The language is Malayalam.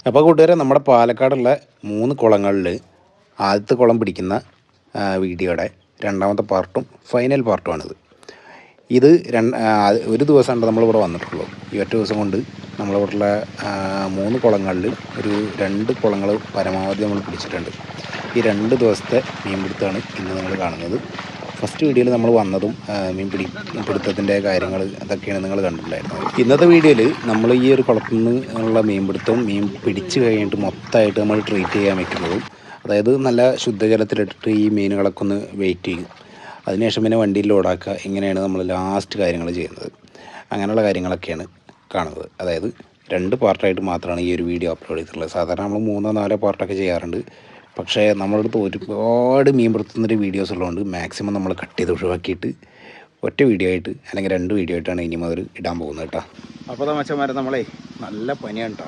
അപ്പോൾ കൂട്ടുകാരെ, നമ്മുടെ പാലക്കാടുള്ള 3 കുളങ്ങളിൽ ആദ്യത്തെ കുളം പിടിക്കുന്ന വീഡിയോയുടെ രണ്ടാമത്തെ പാർട്ടും ഫൈനൽ പാർട്ടുമാണിത്. ഇത് ഒരു ദിവസമാണ് നമ്മളിവിടെ വന്നിട്ടുള്ളൂ. ഈ ഒറ്റ ദിവസം കൊണ്ട് നമ്മളിവിടെയുള്ള 3 കുളങ്ങളിൽ ഒരു 2 കുളങ്ങൾ പരമാവധി നമ്മൾ പിടിച്ചിട്ടുണ്ട്. ഈ 2 ദിവസത്തെ മീൻപിടുത്തമാണ് ഇന്ന് നിങ്ങൾ കാണുന്നത്. ഫസ്റ്റ് വീഡിയോയിൽ നമ്മൾ വന്നതും പിടുത്തത്തിൻ്റെ കാര്യങ്ങൾ അതൊക്കെയാണ് നിങ്ങൾ കണ്ടിട്ടുണ്ടായിരുന്നത്. ഇന്നത്തെ വീഡിയോയിൽ നമ്മൾ ഈ ഒരു കുളത്തിൽ നിന്നുള്ള മീൻപിടുത്തവും മീൻ പിടിച്ച് കഴിഞ്ഞിട്ട് മൊത്തമായിട്ട് നമ്മൾ ട്രീറ്റ് ചെയ്യാൻ വെക്കുന്നതും, അതായത് നല്ല ശുദ്ധജലത്തിലിട്ടിട്ട് ഈ മീനുകളൊക്കെ ഒന്ന് വെയിറ്റ് ചെയ്യും. അതിനുശേഷം പിന്നെ വണ്ടിയിൽ ലോഡാക്കുക. ഇങ്ങനെയാണ് നമ്മൾ ലാസ്റ്റ് കാര്യങ്ങൾ ചെയ്യുന്നത്. അങ്ങനെയുള്ള കാര്യങ്ങളൊക്കെയാണ് കാണുന്നത്. അതായത് 2 പാർട്ടായിട്ട് മാത്രമാണ് ഈ ഒരു വീഡിയോ അപ്ലോഡ് ചെയ്തിട്ടുള്ളത്. സാധാരണ നമ്മൾ 3-4 പാർട്ടൊക്കെ ചെയ്യാറുണ്ട്. പക്ഷേ നമ്മളടുത്ത് ഒരുപാട് മീൻ പിടുത്തുന്നൊരു വീഡിയോസ് ഉള്ളതുകൊണ്ട് മാക്സിമം നമ്മൾ കട്ട് ചെയ്ത് ഒഴിവാക്കിയിട്ട് ഒറ്റ വീഡിയോ ആയിട്ട് അല്ലെങ്കിൽ 2 വീഡിയോ ആയിട്ടാണ് ഇനി മുതൽ ഇടാൻ പോകുന്നത് കേട്ടോ. അപ്പോൾ മച്ചന്മാരെ, നമ്മളെ നല്ല പനിയാണ് കേട്ടോ.